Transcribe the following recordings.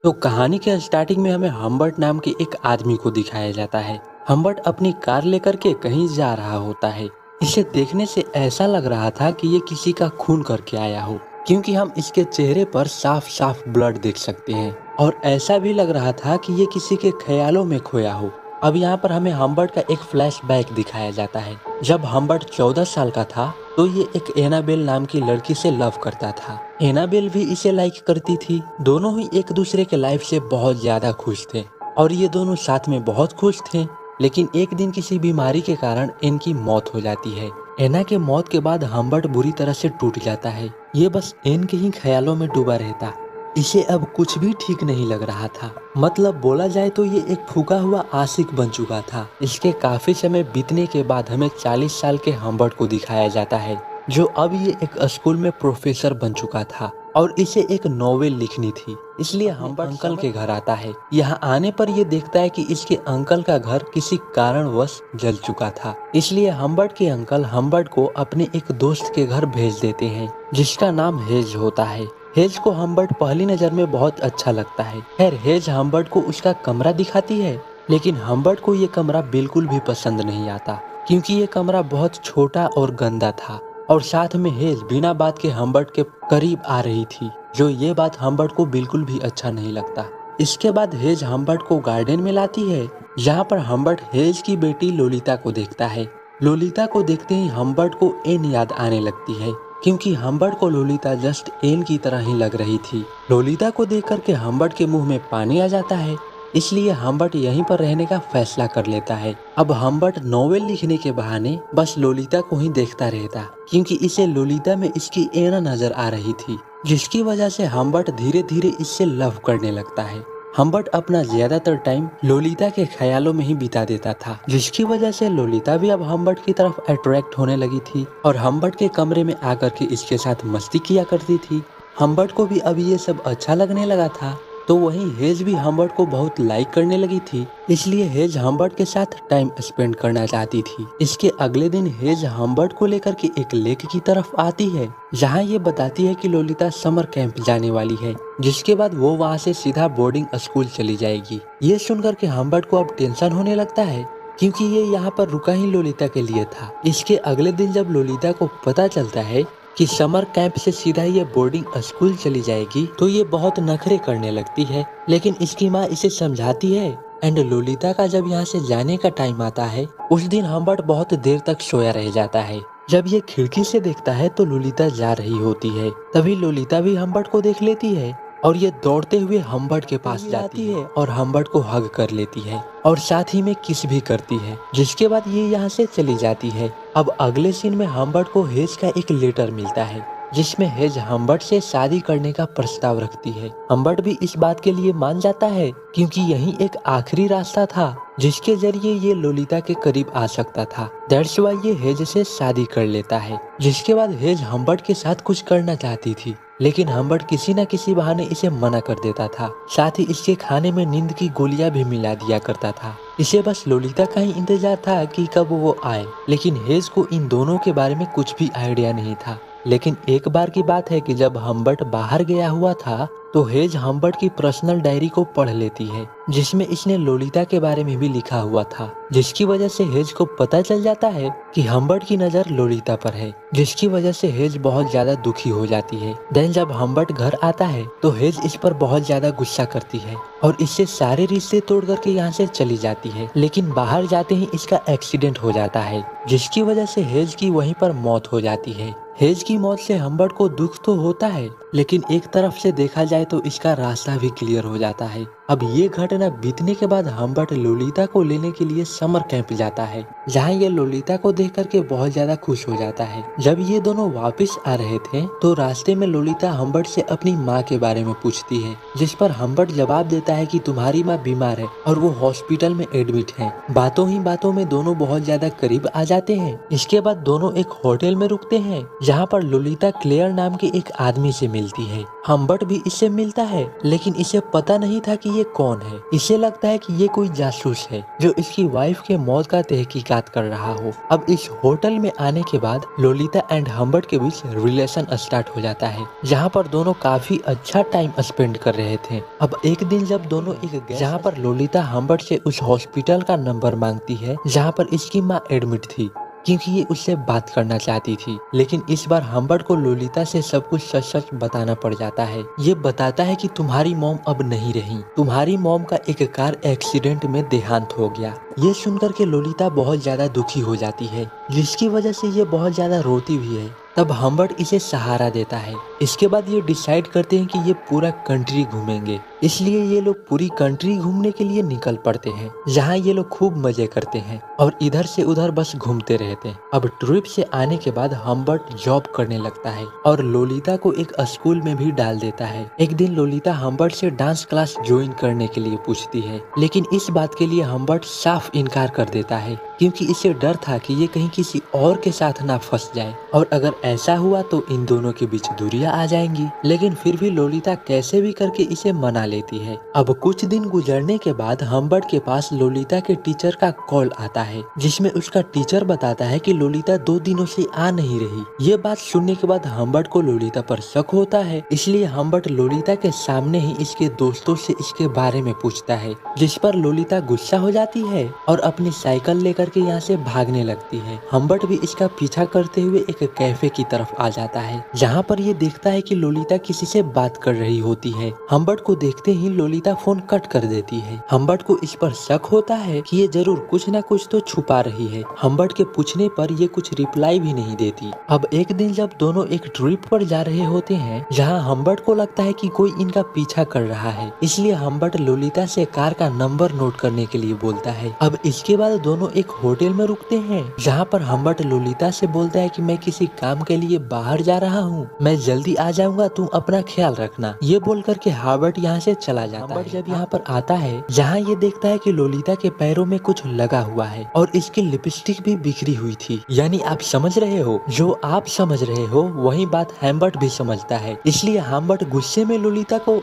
तो कहानी के स्टार्टिंग में हमें हम्बर्ट नाम के एक आदमी को दिखाया जाता है। हम्बर्ट अपनी कार लेकर के कहीं जा रहा होता है। इसे देखने से ऐसा लग रहा था कि ये किसी का खून करके आया हो, क्योंकि हम इसके चेहरे पर साफ साफ ब्लड देख सकते हैं। और ऐसा भी लग रहा था कि ये किसी के ख्यालों में खोया हो। अब यहाँ पर हमें हम्बर्ट का एक फ्लैशबैक दिखाया जाता है। जब हम्बर्ट 14 साल का था तो ये एक एनाबेल नाम की लड़की से लव करता था। एनाबेल भी इसे लाइक करती थी। दोनों ही एक दूसरे के लाइफ से बहुत ज्यादा खुश थे और ये दोनों साथ में बहुत खुश थे। लेकिन एक दिन किसी बीमारी के कारण इनकी मौत हो जाती है। एना के मौत के बाद हम्बर्ट बुरी तरह से टूट जाता है। ये बस एन के ही ख्यालों में डूबा रहता। इसे अब कुछ भी ठीक नहीं लग रहा था। मतलब बोला जाए तो ये एक फूका हुआ आशिक बन चुका था। इसके काफी समय बीतने के बाद हमें 40 साल के हम्बर्ट को दिखाया जाता है, जो अब ये एक स्कूल में प्रोफेसर बन चुका था और इसे एक नॉवेल लिखनी थी। इसलिए हम्बर्ट अंकल के घर आता है। यहाँ आने पर ये देखता है कि इसके अंकल का घर किसी कारणवश जल चुका था। इसलिए हम्बर्ट के अंकल हम्बर्ट को अपने एक दोस्त के घर भेज देते हैं, जिसका नाम हेज होता है। हेज को हम्बर्ट पहली नजर में बहुत अच्छा लगता है। खैर हेज हम्बर्ट को उसका कमरा दिखाती है, लेकिन हम्बर्ट को ये कमरा बिल्कुल भी पसंद नहीं आता, क्योंकि ये कमरा बहुत छोटा और गंदा था। और साथ में हेज बिना बात के हम्बर्ट के करीब आ रही थी, जो ये बात हम्बर्ट को बिल्कुल भी अच्छा नहीं लगता। इसके बाद हेज हम्बर्ट को गार्डन में लाती है, जहाँ पर हम्बर्ट हेज की बेटी लोलिता को देखता है। लोलिता को देखते ही हम्बर्ट को एन याद आने लगती है, क्योंकि हम्बर्ट को लोलिता जस्ट एन की तरह ही लग रही थी। लोलिता को देख करके हम्बर्ट के मुंह में पानी आ जाता है। इसलिए हम्बर्ट यहीं पर रहने का फैसला कर लेता है। अब हम्बर्ट नॉवेल लिखने के बहाने बस लोलिता को ही देखता रहता, क्योंकि इसे लोलिता में इसकी एना नजर आ रही थी, जिसकी वजह से हम्बर्ट धीरे धीरे इससे लव करने लगता है। हम्बर्ट अपना ज्यादातर टाइम लोलिता के ख्यालों में ही बिता देता था, जिसकी वजह से लोलिता भी अब हम्बर्ट की तरफ अट्रैक्ट होने लगी थी और हम्बर्ट के कमरे में आकर के इसके साथ मस्ती किया करती थी। हम्बर्ट को भी अब ये सब अच्छा लगने लगा था। तो वहीं हेज भी हम्बर्ट को बहुत लाइक करने लगी थी। इसलिए हेज हम्बर्ट के साथ टाइम स्पेंड करना चाहती थी। इसके अगले दिन हेज हम्बर्ट को लेकर के एक लेक की तरफ आती है, जहाँ ये बताती है कि लोलिता समर कैंप जाने वाली है, जिसके बाद वो वहाँ से सीधा बोर्डिंग स्कूल चली जाएगी। ये सुनकर के हम्बर्ट को अब टेंशन होने लगता है, क्योंकि ये यहाँ पर रुका ही लोलिता के लिए था। इसके अगले दिन जब लोलिता को पता चलता है कि समर कैंप से सीधा ये बोर्डिंग स्कूल चली जाएगी, तो ये बहुत नखरे करने लगती है। लेकिन इसकी माँ इसे समझाती है। एंड लोलिता का जब यहाँ से जाने का टाइम आता है, उस दिन हम्बर्ट बहुत देर तक सोया रह जाता है। जब ये खिड़की से देखता है तो लोलिता जा रही होती है। तभी लोलिता भी हम्बर्ट को देख लेती है और ये दौड़ते हुए हम्बर्ट के पास जाती है और हम्बर्ट को हग कर लेती है और साथ ही में किस भी करती है, जिसके बाद ये यहाँ से चली जाती है। अब अगले सीन में हम्बर्ट को हेज का एक लेटर मिलता है, जिसमें हेज हम्बर्ट से शादी करने का प्रस्ताव रखती है। हम्बर्ट भी इस बात के लिए मान जाता है, क्योंकि यही एक आखिरी रास्ता था जिसके जरिए ये लोलिता के करीब आ सकता था। दैट्स वाई ये हेज से शादी कर लेता है। जिसके बाद हेज हम्बर्ट के साथ कुछ करना चाहती थी, लेकिन हम्बर्ट किसी न किसी बहाने इसे मना कर देता था। साथ ही इसके खाने में नींद की गोलियां भी मिला दिया करता था। इसे बस लोलिता का ही इंतजार था कि कब वो आए, लेकिन हेज को इन दोनों के बारे में कुछ भी आइडिया नहीं था। लेकिन एक बार की बात है कि जब हम्बर्ट बाहर गया हुआ था, तो हेज हम्बर्ट की पर्सनल डायरी को पढ़ लेती है, जिसमें इसने लोलिता के बारे में भी लिखा हुआ था, जिसकी वजह से हेज को पता चल जाता है कि हम्बर्ट की नजर लोलिता पर है, जिसकी वजह से हेज बहुत ज्यादा दुखी हो जाती है। देन जब हम्बर्ट घर आता है तो हेज इस पर बहुत ज्यादा गुस्सा करती है और इससे सारे रिश्ते तोड़ करके यहाँ से चली जाती है। लेकिन बाहर जाते ही इसका एक्सीडेंट हो जाता है, जिसकी वजह से हेज की वहीं पर मौत हो जाती है। हेज की मौत से हम्बर्ट को दुख तो होता है, लेकिन एक तरफ से देखा जाए तो इसका रास्ता भी क्लियर हो जाता है। अब ये घटना बीतने के बाद हम्बर्ट लोलिता को लेने के लिए समर कैंप जाता है, जहाँ ये लोलिता को देख करके बहुत ज्यादा खुश हो जाता है। जब ये दोनों वापस आ रहे थे तो रास्ते में लोलिता हम्बर्ट से अपनी माँ के बारे में पूछती है, जिस पर हम्बर्ट जवाब देता है कि तुम्हारी माँ बीमार है और वो हॉस्पिटल में एडमिट है। बातों ही बातों में दोनों बहुत ज्यादा करीब आ जाते हैं। इसके बाद दोनों एक होटल में रुकते हैं, जहाँ पर लोलिता क्लेयर नाम के एक आदमी से मिलती है। हम्बर्ट भी इससे मिलता है, लेकिन इसे पता नहीं था कि ये कौन है। इसे लगता है कि ये कोई जासूस है जो इसकी वाइफ के मौत का तहकीकात कर रहा हो। अब इस होटल में आने के बाद लोलिता एंड हम्बर्ट के बीच रिलेशन स्टार्ट हो जाता है, जहाँ पर दोनों काफी अच्छा टाइम स्पेंड कर रहे थे। अब एक दिन जब दोनों जहाँ पर लोलिता हम्बर्ट से उस हॉस्पिटल का नंबर मांगती है जहाँ पर इसकी माँ एडमिट थी, क्योंकि ये उससे बात करना चाहती थी। लेकिन इस बार हम्बर्ट को लोलिता से सब कुछ सच सच बताना पड़ जाता है। ये बताता है कि तुम्हारी मॉम अब नहीं रही, तुम्हारी मॉम का एक कार एक्सीडेंट में देहांत हो गया। ये सुनकर के लोलिता बहुत ज्यादा दुखी हो जाती है, जिसकी वजह से ये बहुत ज्यादा रोती भी है। तब हम्बर्ट इसे सहारा देता है। इसके बाद ये डिसाइड करते हैं कि ये पूरा कंट्री घूमेंगे, इसलिए ये लोग पूरी कंट्री घूमने के लिए निकल पड़ते हैं, जहाँ ये लोग खूब मजे करते हैं और इधर से उधर बस घूमते रहते हैं। अब ट्रिप से आने के बाद हम्बर्ट जॉब करने लगता है और लोलिता को एक स्कूल में भी डाल देता है। एक दिन लोलिता हम्बर्ट से डांस क्लास ज्वाइन करने के लिए पूछती है, लेकिन इस बात के लिए हम्बर्ट साफ इनकार कर देता है, क्योंकि इसे डर था कि ये कहीं किसी और के साथ ना फंस जाए, और अगर ऐसा हुआ तो इन दोनों के बीच दूरियां आ जाएंगी। लेकिन फिर भी लोलिता कैसे भी करके इसे मना लेती है। अब कुछ दिन गुजरने के बाद हम्बर्ट के पास लोलिता के टीचर का कॉल आता है, जिसमें उसका टीचर बताता है कि लोलिता 2 दिनों से आ नहीं रही। ये बात सुनने के बाद हम्बर्ट को लोलिता पर शक होता है, इसलिए हम्बर्ट लोलिता के सामने ही इसके दोस्तों से इसके बारे में पूछता है, जिस पर लोलिता गुस्सा हो जाती है और अपनी साइकिल लेकर के यहाँ से भागने लगती है। हम्बर्ट भी इसका पीछा करते हुए एक कैफे की तरफ आ जाता है, जहाँ पर ये देखता है कि लोलिता किसी से बात कर रही होती है। हम्बर्ट को देखते ही लोलिता फोन कट कर देती है। हम्बर्ट को इस पर शक होता है कि ये जरूर कुछ न कुछ तो छुपा रही है। हम्बर्ट के पूछने पर ये कुछ रिप्लाई भी नहीं देती। अब एक दिन जब दोनों एक ट्रिप पर जा रहे होते हैं, जहाँ हम्बर्ट को लगता है कि कोई इनका पीछा कर रहा है, इसलिए हम्बर्ट लोलिता से कार का नंबर नोट करने के लिए बोलता है। अब इसके बाद दोनों एक होटल में रुकते हैं, जहाँ पर हम्बर्ट लोलिता से बोलता है कि मैं किसी काम के लिए बाहर जा रहा हूँ, मैं जल्दी आ जाऊंगा, तुम अपना ख्याल रखना। ये बोल करके हम्बर्ट यहाँ से चला जाता है। जब यहाँ पर आता है, जहाँ ये देखता है कि लोलिता के पैरों में कुछ लगा हुआ है और इसकी लिपस्टिक भी बिखरी हुई थी। यानी आप समझ रहे हो, जो आप समझ रहे हो वही बात हम्बर्ट भी समझता है। इसलिए हम्बर्ट गुस्से में लोलिता को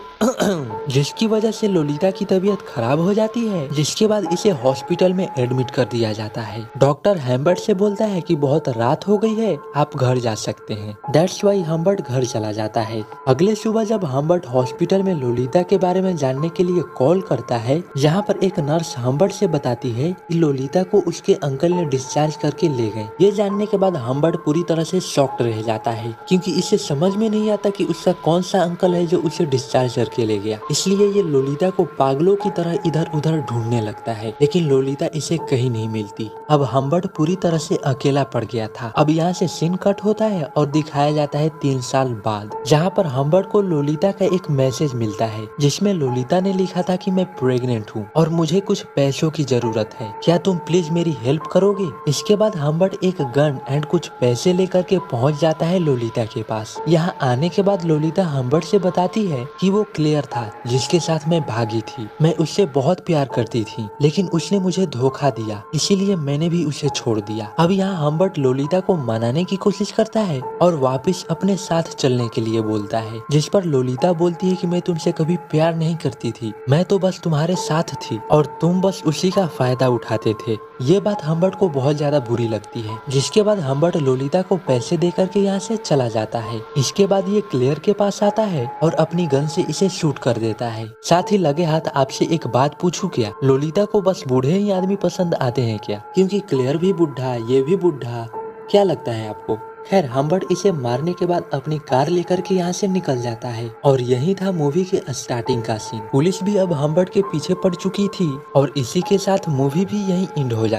जिसकी वजह से लोलिता की तबीयत खराब हो जाती है, जिसके बाद इसे हॉस्पिटल में एडमिट कर दिया जाता है। डॉक्टर हम्बर्ट से बोलता है कि बहुत रात हो गई है, आप घर जा सकते हैं। दैट्स वाई हम्बर्ट घर चला जाता है। अगले सुबह जब हम्बर्ट हॉस्पिटल में लोलिता के बारे में जानने के लिए कॉल करता है, जहाँ पर एक नर्स हम्बर्ट से बताती है कि लोलिता को उसके अंकल ने डिस्चार्ज करके ले गए। ये जानने के बाद हम्बर्ट पूरी तरह से शॉक्ड रह जाता है, क्योंकि इसे समझ में नहीं आता कि उसका कौन सा अंकल है जो उसे डिस्चार्ज करके ले गया। इसलिए ये लोलिता को पागलों की तरह इधर उधर ढूंढने लगता है, लेकिन लोलिता इसे कहीं नहीं मिलती। अब हम्बर्ट पूरी तरह से अकेला पड़ गया था। अब यहाँ से सीन कट होता है और दिखाया जाता है 3 साल बाद, जहाँ पर हम्बर्ट को लोलिता का एक मैसेज मिलता है, जिसमें लोलिता ने लिखा था कि मैं प्रेग्नेंट हूँ और मुझे कुछ पैसों की जरूरत है, क्या तुम प्लीज मेरी हेल्प करोगे। इसके बाद हम्बर्ट एक गन एंड कुछ पैसे लेकर के पहुँच जाता है लोलिता के पास। यहाँ आने के बाद लोलिता हम्बर्ट से बताती है कि वो क्लेयर था जिसके साथ मैं भागी थी। मैं उससे बहुत प्यार करती थी, लेकिन उसने मुझे धोखा दिया, इसीलिए मैंने भी उसे छोड़ दिया। अब यहाँ हम्बर्ट लोलिता को मनाने की कोशिश करता है और वापस अपने साथ चलने के लिए बोलता है, जिस पर लोलिता बोलती है कि मैं तुमसे कभी प्यार नहीं करती थी, मैं तो बस तुम्हारे साथ थी और तुम बस उसी का फायदा उठाते थे। ये बात हम्बर्ट को बहुत ज्यादा बुरी लगती है, जिसके बाद हम्बर्ट लोलिता को पैसे देकर के यहाँ से चला जाता है। इसके बाद ये क्लेयर के पास आता है और अपनी गन से इसे शूट कर देता है। साथ ही लगे हाथ आपसे एक बात पूछूं क्या, लोलिता को बस बूढ़े ही आदमी पसंद आते हैं क्या? क्योंकि क्लेयर भी बुढ़ा, ये भी बुढ़ा, क्या लगता है आपको? खैर हम्बर्ट इसे मारने के बाद अपनी कार लेकर के यहाँ से निकल जाता है और यही था मूवी के स्टार्टिंग का सीन। पुलिस भी अब हम्बर्ट के पीछे पड़ चुकी थी और इसी के साथ मूवी भी यही एंड हो जाती है।